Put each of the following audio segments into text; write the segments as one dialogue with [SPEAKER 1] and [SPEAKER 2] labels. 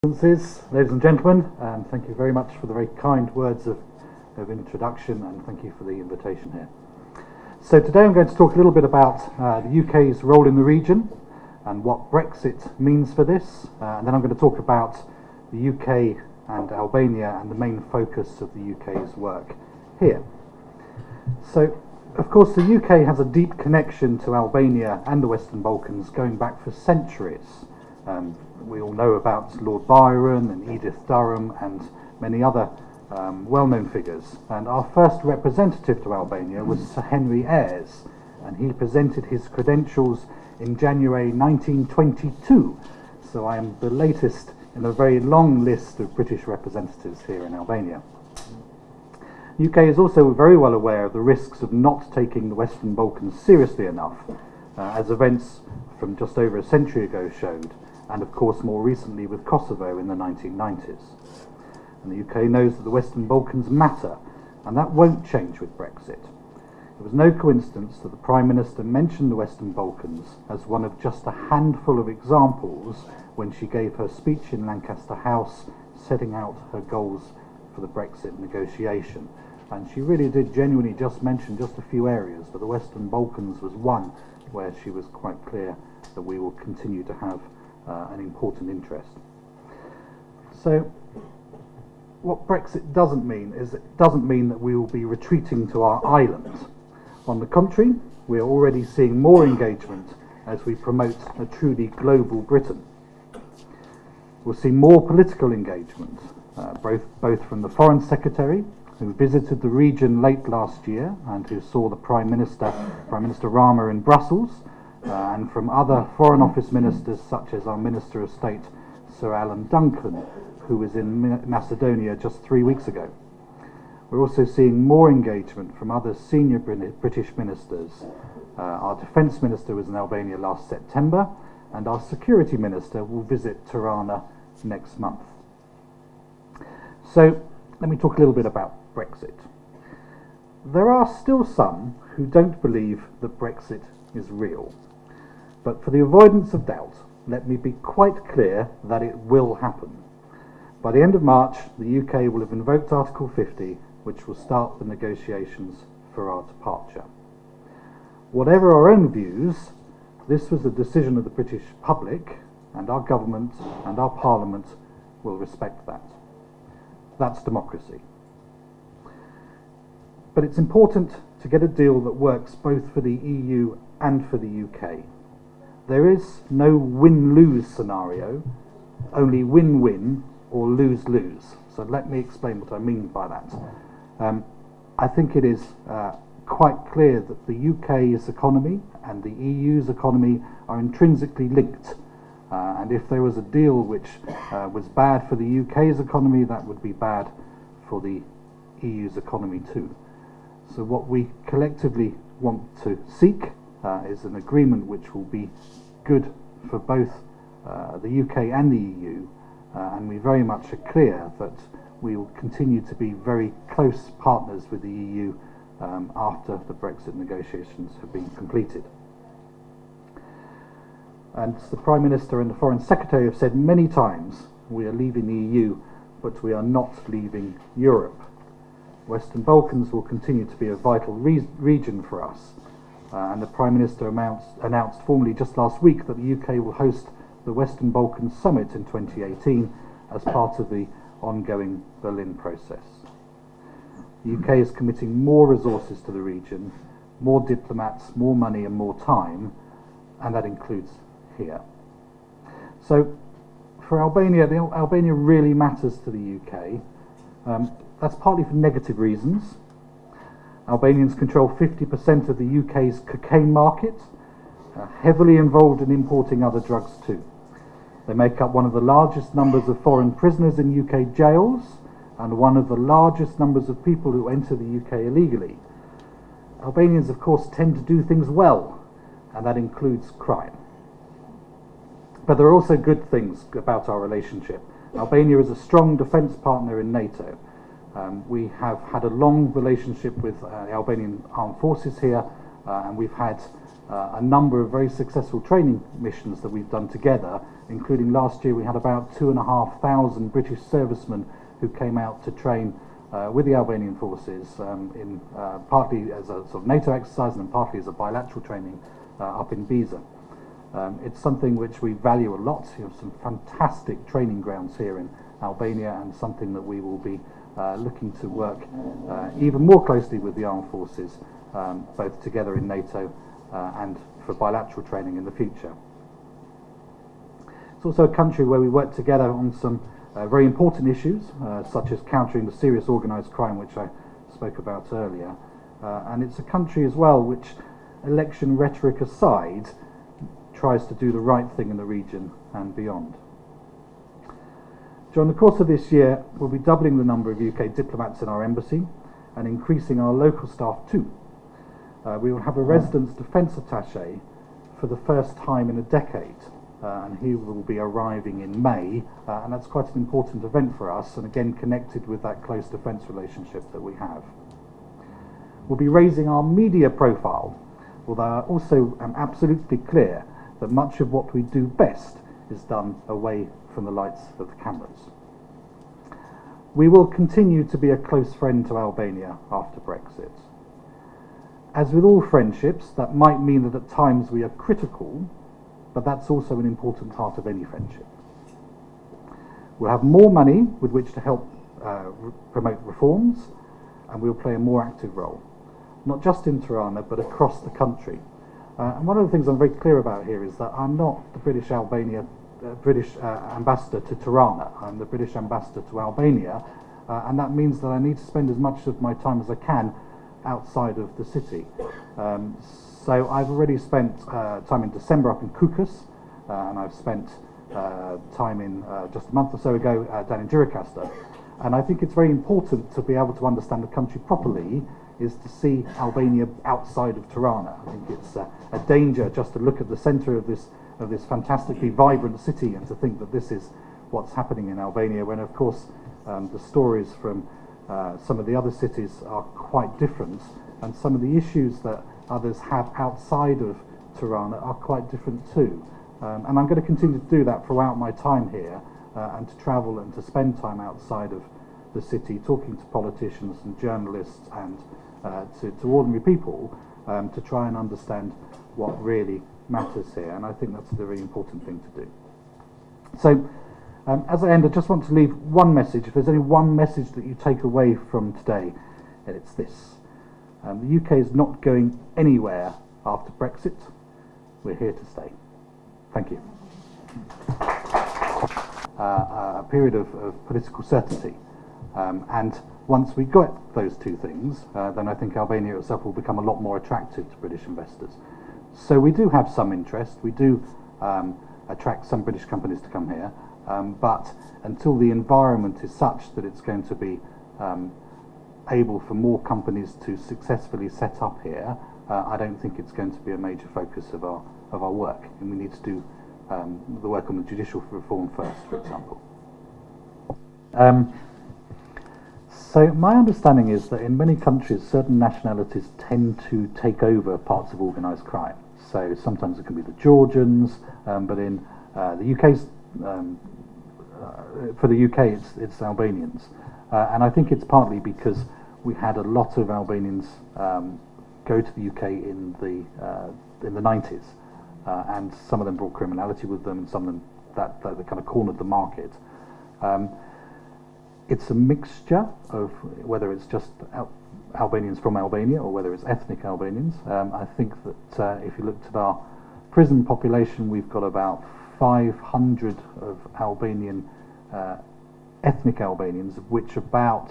[SPEAKER 1] Ladies and gentlemen, thank you very much for the very kind words of introduction, and thank you for the invitation here. So today I'm going to talk a little bit about the UK's role in the region and what Brexit means for this, and then I'm going to talk about the UK and Albania and the main focus of the UK's work here. So, of course, the UK has a deep connection to Albania and the Western Balkans going back for centuries. We all know about Lord Byron and Edith Durham and many other well-known figures. And our first representative to Albania was Sir Henry Ayres, and he presented his credentials in January 1922. So I am the latest in a very long list of British representatives here in Albania. The UK is also very well aware of the risks of not taking the Western Balkans seriously enough, as events from just over a century ago showed, and of course more recently with Kosovo in the 1990s. And the UK knows that the Western Balkans matter, and that won't change with Brexit. It was no coincidence that the Prime Minister mentioned the Western Balkans as one of just a handful of examples when she gave her speech in Lancaster House setting out her goals for the Brexit negotiation. And she really did genuinely just mention just a few areas, but the Western Balkans was one where she was quite clear that we will continue to have an important interest. So what Brexit doesn't mean is it doesn't mean that we will be retreating to our island. On the contrary, we are already seeing more engagement as we promote a truly global Britain. We'll see more political engagement, both from the Foreign Secretary, who visited the region late last year and who saw the Prime Minister Rama in Brussels, and from other Foreign Office ministers such as our Minister of State, Sir Alan Duncan, who was in Macedonia just 3 weeks ago. We're also seeing more engagement from other senior British ministers. Our Defence Minister was in Albania last September, and our Security Minister will visit Tirana next month. So let me talk a little bit about Brexit. There are still some who don't believe that Brexit is real. But for the avoidance of doubt, let me be quite clear that it will happen. By the end of March, the UK will have invoked Article 50, which will start the negotiations for our departure. Whatever our own views, this was a decision of the British public, and our government and our parliament will respect that. That's democracy. But it's important to get a deal that works both for the EU and for the UK. There is no win-lose scenario, only win-win or lose-lose. So let me explain what I mean by that. I think it is quite clear that the UK's economy and the EU's economy are intrinsically linked. And if there was a deal which was bad for the UK's economy, that would be bad for the EU's economy too. So what we collectively want to seek is an agreement which will be good for both the UK and the EU, and we very much are clear that we will continue to be very close partners with the EU after the Brexit negotiations have been completed. And the Prime Minister and the Foreign Secretary have said many times, we are leaving the EU, but we are not leaving Europe. Western Balkans will continue to be a vital region for us. And the Prime Minister announced formally just last week that the UK will host the Western Balkans Summit in 2018 as part of the ongoing Berlin process. The UK is committing more resources to the region, more diplomats, more money and more time, and that includes here. So for Albania, Albania really matters to the UK. That's partly for negative reasons. Albanians control 50% of the UK's cocaine market, heavily involved in importing other drugs too. They make up one of the largest numbers of foreign prisoners in UK jails and one of the largest numbers of people who enter the UK illegally. Albanians, of course, tend to do things well, and that includes crime. But there are also good things about our relationship. Albania is a strong defence partner in NATO. We have had a long relationship with the Albanian armed forces here, and we've had a number of very successful training missions that we've done together, including last year we had about 2,500 British servicemen who came out to train with the Albanian forces, in partly as a sort of NATO exercise and then partly as a bilateral training up in Biza. It's something which we value a lot. You have some fantastic training grounds here in Albania, and something that we will be looking to work even more closely with the armed forces, both together in NATO and for bilateral training in the future. It's also a country where we work together on some very important issues, such as countering the serious organised crime, which I spoke about earlier. And it's a country as well which, election rhetoric aside, tries to do the right thing in the region and beyond. During the course of this year, we'll be doubling the number of UK diplomats in our embassy and increasing our local staff too. We will have a residence defence attaché for the first time in a decade, and he will be arriving in May, and that's quite an important event for us, and again connected with that close defence relationship that we have. We'll be raising our media profile, although I also am absolutely clear that much of what we do best is done away from the lights of the cameras. We will continue to be a close friend to Albania after Brexit. As with all friendships, that might mean that at times we are critical, but that's also an important part of any friendship. We'll have more money with which to help promote reforms, and we'll play a more active role, not just in Tirana, but across the country. And one of the things I'm very clear about here is that I'm not the British ambassador to Tirana. I'm the British ambassador to Albania, and that means that I need to spend as much of my time as I can outside of the city. So I've already spent time in December up in Kukas, and I've spent time in just a month or so ago down in Gjirokastër. And I think it's very important to be able to understand the country properly is to see Albania outside of Tirana. I think it's a danger just to look at the centre of this fantastically vibrant city and to think that this is what's happening in Albania, when of course the stories from some of the other cities are quite different, and some of the issues that others have outside of Tirana are quite different too. And I'm going to continue to do that throughout my time here, and to travel and to spend time outside of the city talking to politicians and journalists and to ordinary people, to try and understand what really matters here, and I think that's a very important thing to do. So as I end, I just want to leave one message. If there's only one message that you take away from today, and it's this: the UK is not going anywhere after Brexit. We're here to stay. Thank you. A period of political certainty, and once we got those two things, then I think Albania itself will become a lot more attractive to British investors. So we do have some interest. We do attract some British companies to come here, but until the environment is such that it's going to be able for more companies to successfully set up here, I don't think it's going to be a major focus of our work, and we need to do the work on the judicial reform first, for example. So my understanding is that in many countries, certain nationalities tend to take over parts of organised crime. So sometimes it can be the Georgians, but in the UK's, for the UK, it's Albanians, and I think it's partly because we had a lot of Albanians go to the UK in the 90s, and some of them brought criminality with them, and some of them that kind of cornered the market. It's a mixture of whether it's just Albanians from Albania or whether it's ethnic Albanians. I think that if you looked at our prison population, we've got about 500 of Albanian ethnic Albanians, of which about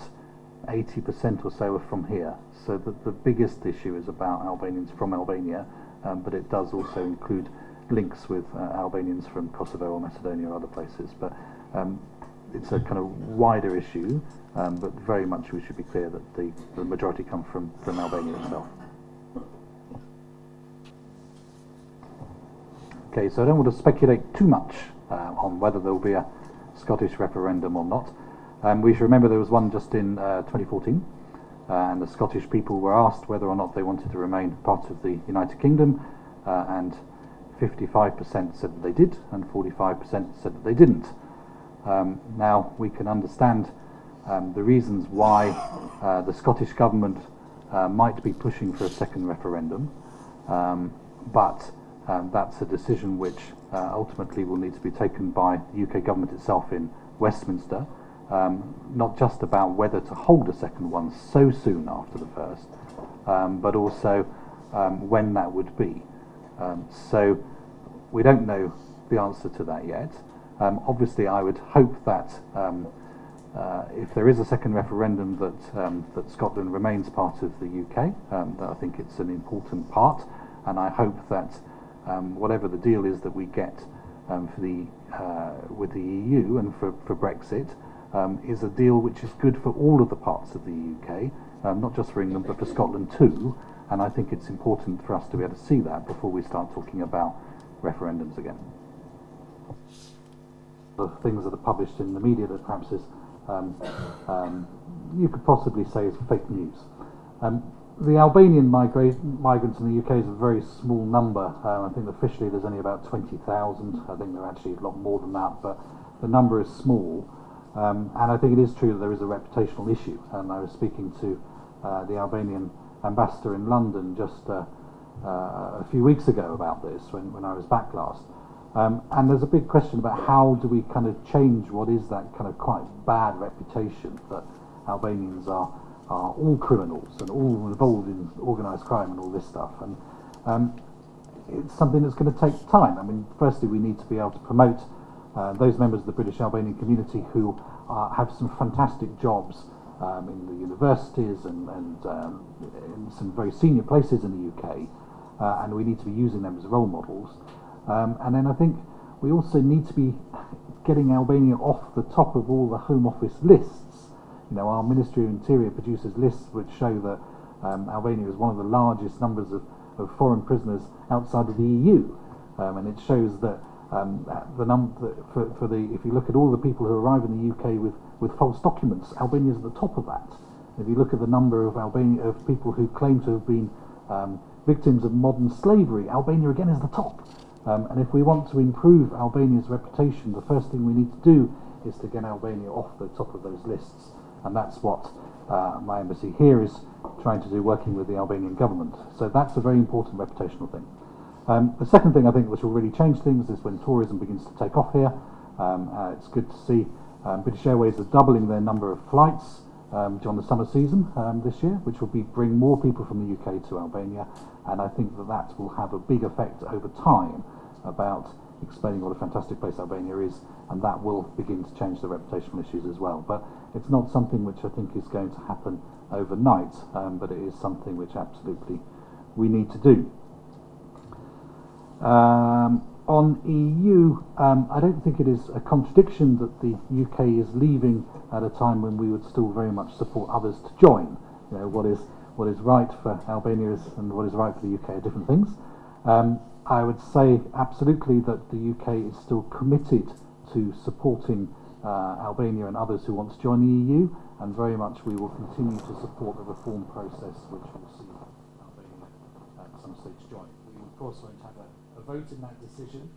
[SPEAKER 1] 80% or so are from here. So the biggest issue is about Albanians from Albania, but it does also include links with Albanians from Kosovo or Macedonia or other places. But it's a kind of wider issue, but very much we should be clear that the majority come from Albania itself. Okay, so I don't want to speculate too much on whether there will be a Scottish referendum or not. We should remember there was one just in 2014, and the Scottish people were asked whether or not they wanted to remain part of the United Kingdom, and 55% said that they did, and 45% said that they didn't. Now, we can understand the reasons why the Scottish Government might be pushing for a second referendum, but that's a decision which ultimately will need to be taken by the UK Government itself in Westminster, not just about whether to hold a second one so soon after the first, but also when that would be. So we don't know the answer to that yet. Obviously, I would hope that if there is a second referendum, that Scotland remains part of the UK. That I think it's an important part, and I hope that whatever the deal is that we get with the EU and for Brexit is a deal which is good for all of the parts of the UK, not just for England but for Scotland too. And I think it's important for us to be able to see that before we start talking about referendums again. The things that are published in the media that perhaps is you could possibly say is fake news. The Albanian migrants in the UK is a very small number. I think officially there's only about 20,000. I think there are actually a lot more than that, but the number is small. And I think it is true that there is a reputational issue. And I was speaking to the Albanian ambassador in London just a few weeks ago about this when I was back last. And there's a big question about how do we kind of change what is that kind of quite bad reputation that Albanians are all criminals and all involved in organised crime and all this stuff. And it's something that's going to take time. I mean, firstly, we need to be able to promote those members of the British Albanian community who have some fantastic jobs in the universities and in some very senior places in the UK, and we need to be using them as role models. And then I think we also need to be getting Albania off the top of all the Home Office lists. You know, our Ministry of Interior produces lists which show that Albania is one of the largest numbers of foreign prisoners outside of the EU, and it shows that if you look at all the people who arrive in the UK with false documents, Albania is at the top of that. If you look at the number of people who claim to have been victims of modern slavery, Albania again is the top. And if we want to improve Albania's reputation, the first thing we need to do is to get Albania off the top of those lists. And that's what my embassy here is trying to do, working with the Albanian government. So that's a very important reputational thing. The second thing I think which will really change things is when tourism begins to take off here. It's good to see British Airways are doubling their number of flights during the summer season this year, which will bring more people from the UK to Albania, and I think that will have a big effect over time about explaining what a fantastic place Albania is, and that will begin to change the reputational issues as well. But it's not something which I think is going to happen overnight, but it is something which absolutely we need to do. On EU, I don't think it is a contradiction that the UK is leaving at a time when we would still very much support others to join. You know, what is right for Albania and what is right for the UK are different things. I would say absolutely that the UK is still committed to supporting Albania and others who want to join the EU, and very much we will continue to support the reform process which will see Albania at some stage join. We of course won't have a vote in that decision.